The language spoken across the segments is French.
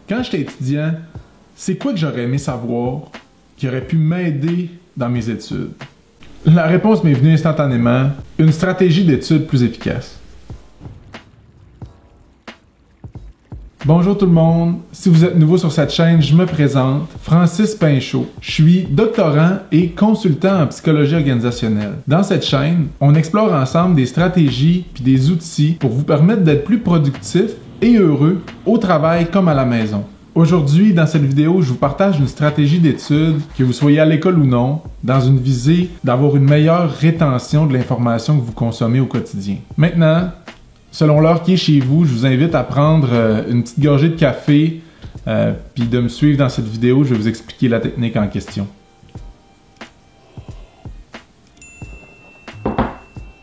Quand j'étais étudiant, c'est quoi que j'aurais aimé savoir qui aurait pu m'aider dans mes études? La réponse m'est venue instantanément, une stratégie d'études plus efficace. Bonjour tout le monde, si vous êtes nouveau sur cette chaîne, je me présente, Francis Pinchot. Je suis doctorant et consultant en psychologie organisationnelle. Dans cette chaîne, on explore ensemble des stratégies puis des outils pour vous permettre d'être plus productif et heureux au travail comme à la maison. Aujourd'hui, dans cette vidéo, je vous partage une stratégie d'étude, que vous soyez à l'école ou non, dans une visée d'avoir une meilleure rétention de l'information que vous consommez au quotidien. Maintenant, selon l'heure qui est chez vous, je vous invite à prendre une petite gorgée de café puis de me suivre dans cette vidéo. Je vais vous expliquer la technique en question.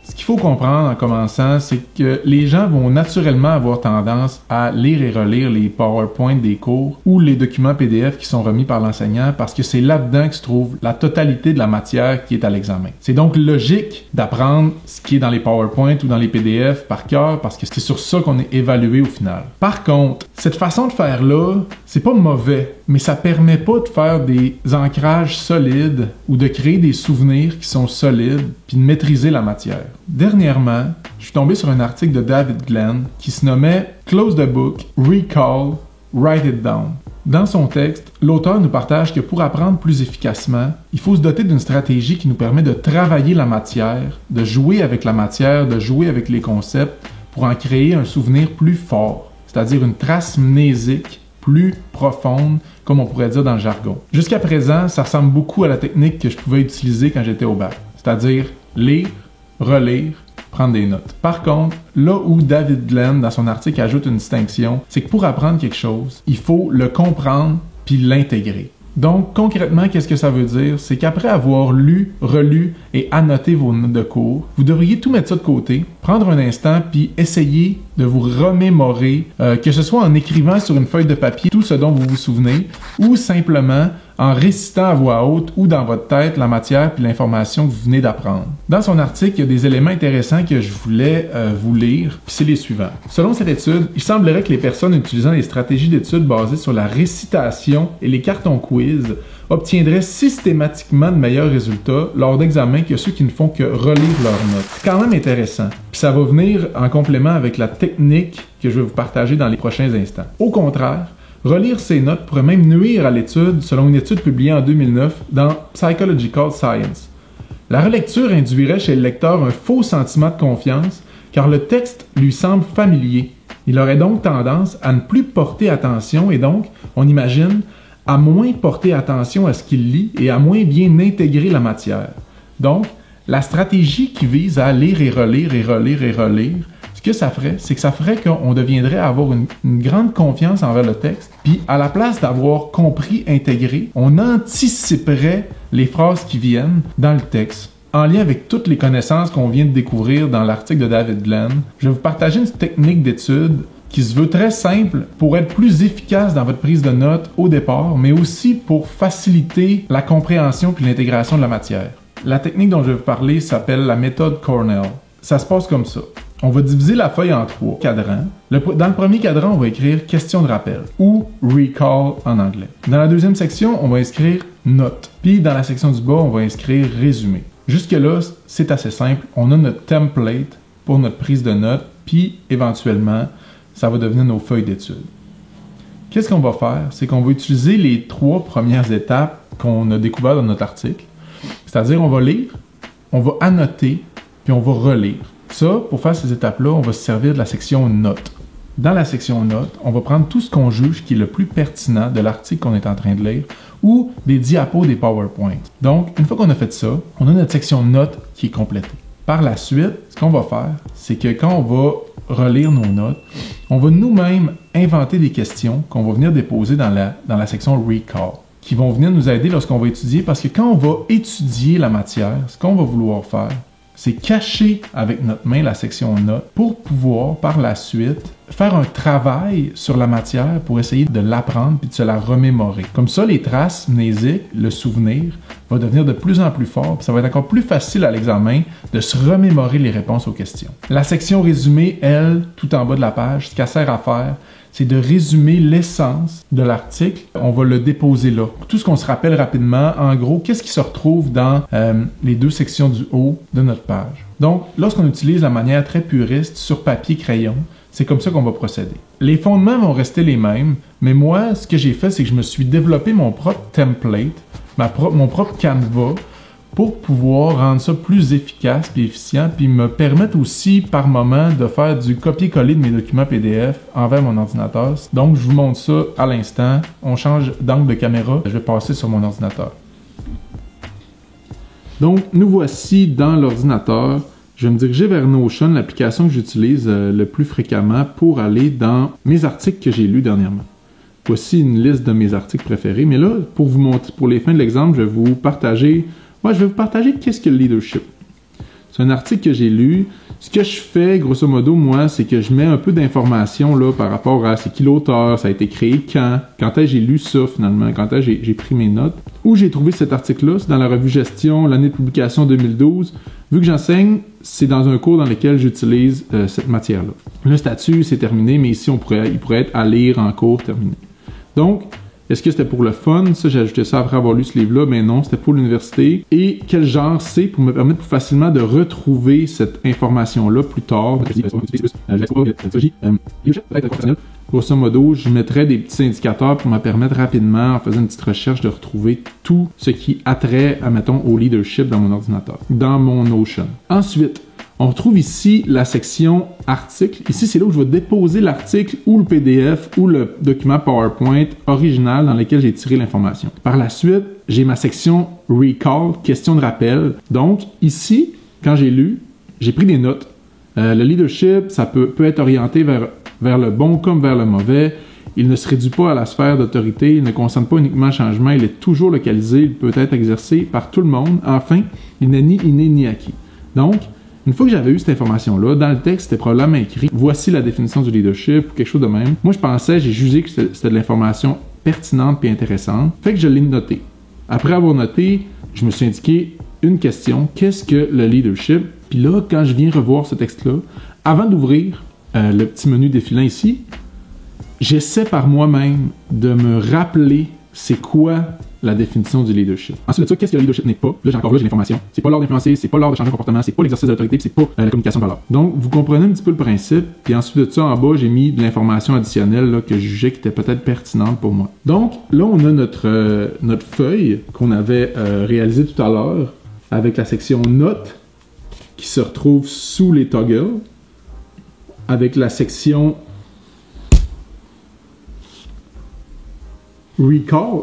Ce qu'il faut comprendre en commençant, c'est que les gens vont naturellement avoir tendance à lire et relire les PowerPoint des cours ou les documents PDF qui sont remis par l'enseignant parce que c'est là-dedans que se trouve la totalité de la matière qui est à l'examen. C'est donc logique d'apprendre ce qui est dans les PowerPoint ou dans les PDF par cœur parce que c'est sur ça qu'on est évalué au final. Par contre, cette façon de faire-là, c'est pas mauvais, mais ça permet pas de faire des ancrages solides ou de créer des souvenirs qui sont solides puis de maîtriser la matière. Dernièrement, je suis tombé sur un article de David Glenn qui se nommait « Close the book, recall, write it down ». Dans son texte, l'auteur nous partage que pour apprendre plus efficacement, il faut se doter d'une stratégie qui nous permet de travailler la matière, de jouer avec la matière, de jouer avec les concepts pour en créer un souvenir plus fort, c'est-à-dire une trace mnésique plus profonde, comme on pourrait dire dans le jargon. Jusqu'à présent, ça ressemble beaucoup à la technique que je pouvais utiliser quand j'étais au bac, c'est-à-dire lire, relire, prendre des notes. Par contre, là où David Glenn, dans son article, ajoute une distinction, c'est que pour apprendre quelque chose, il faut le comprendre puis l'intégrer. Donc, concrètement, qu'est-ce que ça veut dire? C'est qu'après avoir lu, relu et annoté vos notes de cours, vous devriez tout mettre ça de côté, prendre un instant puis essayer de vous remémorer, que ce soit en écrivant sur une feuille de papier tout ce dont vous vous souvenez ou simplement en récitant à voix haute ou dans votre tête la matière puis l'information que vous venez d'apprendre. Dans son article, il y a des éléments intéressants que je voulais vous lire, puis c'est les suivants. Selon cette étude, il semblerait que les personnes utilisant des stratégies d'études basées sur la récitation et les cartons quiz obtiendraient systématiquement de meilleurs résultats lors d'examens que ceux qui ne font que relire leurs notes. C'est quand même intéressant. Puis ça va venir en complément avec la technique que je vais vous partager dans les prochains instants. Au contraire, relire ces notes pourrait même nuire à l'étude, selon une étude publiée en 2009 dans Psychological Science. La relecture induirait chez le lecteur un faux sentiment de confiance, car le texte lui semble familier. Il aurait donc tendance à ne plus porter attention et donc, on imagine, à moins porter attention à ce qu'il lit et à moins bien intégrer la matière. Donc, la stratégie qui vise à lire et relire et relire et relire, ce que ça ferait, c'est que ça ferait qu'on deviendrait à avoir une grande confiance envers le texte, puis à la place d'avoir compris, intégré, on anticiperait les phrases qui viennent dans le texte. En lien avec toutes les connaissances qu'on vient de découvrir dans l'article de David Glenn, je vais vous partager une technique d'étude qui se veut très simple pour être plus efficace dans votre prise de notes au départ, mais aussi pour faciliter la compréhension puis l'intégration de la matière. La technique dont je vais vous parler s'appelle la méthode Cornell. Ça se passe comme ça. On va diviser la feuille en 3 cadrans. Dans le premier cadran, on va écrire « question de rappel » ou « recall » en anglais. Dans la deuxième section, on va inscrire « notes ». Puis dans la section du bas, on va inscrire « résumé ». Jusque-là, c'est assez simple. On a notre template pour notre prise de notes, puis éventuellement, ça va devenir nos feuilles d'études. Qu'est-ce qu'on va faire? C'est qu'on va utiliser les 3 premières étapes qu'on a découvertes dans notre article. C'est-à-dire, on va lire, on va annoter, puis on va relire. Ça, pour faire ces étapes-là, on va se servir de la section notes. Dans la section notes, on va prendre tout ce qu'on juge qui est le plus pertinent de l'article qu'on est en train de lire ou des diapos des PowerPoint. Donc, une fois qu'on a fait ça, on a notre section notes qui est complétée. Par la suite, ce qu'on va faire, c'est que quand on va relire nos notes, on va nous-mêmes inventer des questions qu'on va venir déposer dans la section Recall, qui vont venir nous aider lorsqu'on va étudier, parce que quand on va étudier la matière, ce qu'on va vouloir faire, c'est cacher avec notre main la section notes pour pouvoir, par la suite, faire un travail sur la matière pour essayer de l'apprendre puis de se la remémorer. Comme ça, les traces mnésiques, le souvenir, va devenir de plus en plus fort, puis ça va être encore plus facile à l'examen de se remémorer les réponses aux questions. La section résumée, elle, tout en bas de la page, ce qu'elle sert à faire, c'est de résumer l'essence de l'article. On va le déposer là. Tout ce qu'on se rappelle rapidement, en gros, qu'est-ce qui se retrouve dans les deux sections du haut de notre page. Donc, lorsqu'on utilise la manière très puriste sur papier crayon, c'est comme ça qu'on va procéder. Les fondements vont rester les mêmes, mais moi, ce que j'ai fait, c'est que je me suis développé mon propre template, mon propre canevas, pour pouvoir rendre ça plus efficace et efficient, puis me permettre aussi, par moment, de faire du copier-coller de mes documents PDF envers mon ordinateur. Donc, je vous montre ça à l'instant. On change d'angle de caméra. Je vais passer sur mon ordinateur. Donc, nous voici dans l'ordinateur. Je vais me diriger vers Notion, l'application que j'utilise le plus fréquemment pour aller dans mes articles que j'ai lus dernièrement. Voici une liste de mes articles préférés. Mais là, pour vous montrer, pour les fins de l'exemple, je vais vous partager qu'est-ce que le leadership. C'est un article que j'ai lu. Ce que je fais, grosso modo, moi, c'est que je mets un peu d'informations là par rapport à c'est qui l'auteur, ça a été créé quand est-ce que j'ai lu ça finalement, quand est-ce que j'ai pris mes notes. Où j'ai trouvé cet article-là, c'est dans la revue Gestion, l'année de publication 2012. Vu que j'enseigne, c'est dans un cours dans lequel j'utilise cette matière-là. Le statut, c'est terminé, mais ici, il pourrait être à lire en cours terminé. Donc, est-ce que c'était pour le fun? Ça, j'ai ajouté ça après avoir lu ce livre-là, mais non, c'était pour l'université. Et quel genre c'est pour me permettre plus facilement de retrouver cette information-là plus tard. Grosso modo, je mettrais des petits indicateurs pour me permettre rapidement, en faisant une petite recherche, de retrouver tout ce qui a trait, admettons, au leadership dans mon ordinateur, dans mon Notion. Ensuite, on retrouve ici la section article. Ici, c'est là où je vais déposer l'article ou le PDF ou le document PowerPoint original dans lequel j'ai tiré l'information. Par la suite, j'ai ma section Recall, question de rappel. Donc, ici, quand j'ai lu, j'ai pris des notes. Le leadership, ça peut être orienté vers le bon comme vers le mauvais. Il ne se réduit pas à la sphère d'autorité, il ne concerne pas uniquement le changement, il est toujours localisé, il peut être exercé par tout le monde. Enfin, il n'est ni inné ni acquis. Donc, une fois que j'avais eu cette information-là, dans le texte, c'était probablement écrit « Voici la définition du leadership » ou quelque chose de même. Moi, j'ai jugé que c'était de l'information pertinente et intéressante. Fait que je l'ai noté. Après avoir noté, je me suis indiqué une question « Qu'est-ce que le leadership ?» Puis là, quand je viens revoir ce texte-là, avant d'ouvrir le petit menu défilant ici, j'essaie par moi-même de me rappeler c'est quoi la définition du leadership. Ensuite de ça, qu'est-ce que le leadership n'est pas? Là, j'ai l'information. C'est pas l'art d'influencer, c'est pas l'art de changer de comportement, c'est pas l'exercice de l'autorité, c'est pas la communication de valeur. Donc, vous comprenez un petit peu le principe, puis ensuite de ça, en bas, j'ai mis de l'information additionnelle là, que je jugeais qui était peut-être pertinente pour moi. Donc, là, on a notre feuille qu'on avait réalisée tout à l'heure avec la section notes qui se retrouve sous les toggles, avec la section recall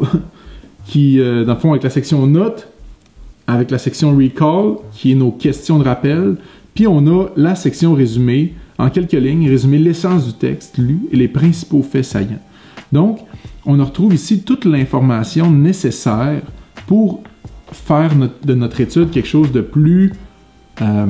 qui, dans le fond, avec la section notes, avec la section recall, qui est nos questions de rappel, puis on a la section résumé, en quelques lignes, résumer l'essence du texte lu et les principaux faits saillants. Donc, on retrouve ici toute l'information nécessaire pour faire de notre étude quelque chose de plus... faire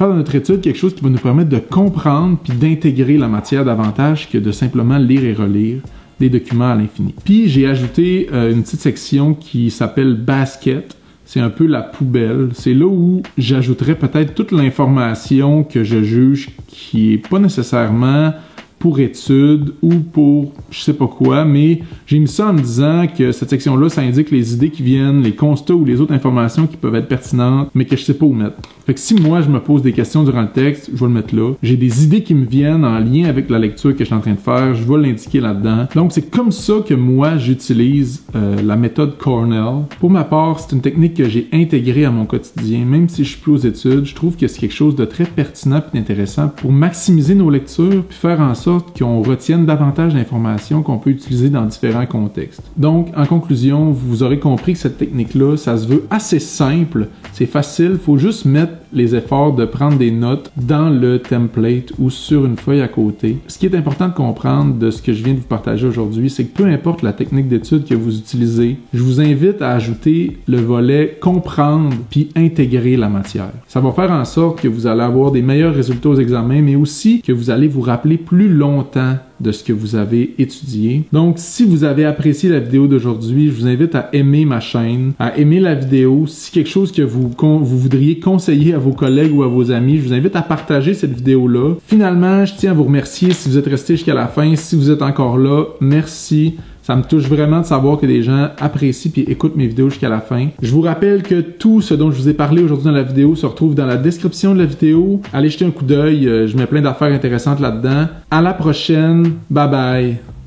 de notre étude quelque chose qui va nous permettre de comprendre puis d'intégrer la matière davantage que de simplement lire et relire des documents à l'infini. Puis j'ai ajouté une petite section qui s'appelle Basket. C'est un peu la poubelle. C'est là où j'ajouterais peut-être toute l'information que je juge qui est pas nécessairement pour étude ou pour je sais pas quoi, mais j'ai mis ça en me disant que cette section-là, ça indique les idées qui viennent, les constats ou les autres informations qui peuvent être pertinentes, mais que je sais pas où mettre. Fait que si moi, je me pose des questions durant le texte, je vais le mettre là. J'ai des idées qui me viennent en lien avec la lecture que je suis en train de faire, je vais l'indiquer là-dedans. Donc, c'est comme ça que moi, j'utilise la méthode Cornell. Pour ma part, c'est une technique que j'ai intégrée à mon quotidien, même si je suis plus aux études. Je trouve que c'est quelque chose de très pertinent et d'intéressant pour maximiser nos lectures puis faire en sorte sorte qu'on retienne davantage d'informations qu'on peut utiliser dans différents contextes. Donc, en conclusion, vous aurez compris que cette technique-là, ça se veut assez simple, c'est facile, faut juste mettre les efforts de prendre des notes dans le template ou sur une feuille à côté. Ce qui est important de comprendre de ce que je viens de vous partager aujourd'hui, c'est que peu importe la technique d'étude que vous utilisez, je vous invite à ajouter le volet comprendre puis intégrer la matière. Ça va faire en sorte que vous allez avoir des meilleurs résultats aux examens, mais aussi que vous allez vous rappeler plus longtemps de ce que vous avez étudié. Donc, si vous avez apprécié la vidéo d'aujourd'hui, je vous invite à aimer ma chaîne, à aimer la vidéo. Si quelque chose que vous voudriez conseiller à vos collègues ou à vos amis, je vous invite à partager cette vidéo-là. Finalement, je tiens à vous remercier si vous êtes resté jusqu'à la fin. Si vous êtes encore là, merci. Ça me touche vraiment de savoir que des gens apprécient et écoutent mes vidéos jusqu'à la fin. Je vous rappelle que tout ce dont je vous ai parlé aujourd'hui dans la vidéo se retrouve dans la description de la vidéo. Allez jeter un coup d'œil, je mets plein d'affaires intéressantes là-dedans. À la prochaine, bye bye!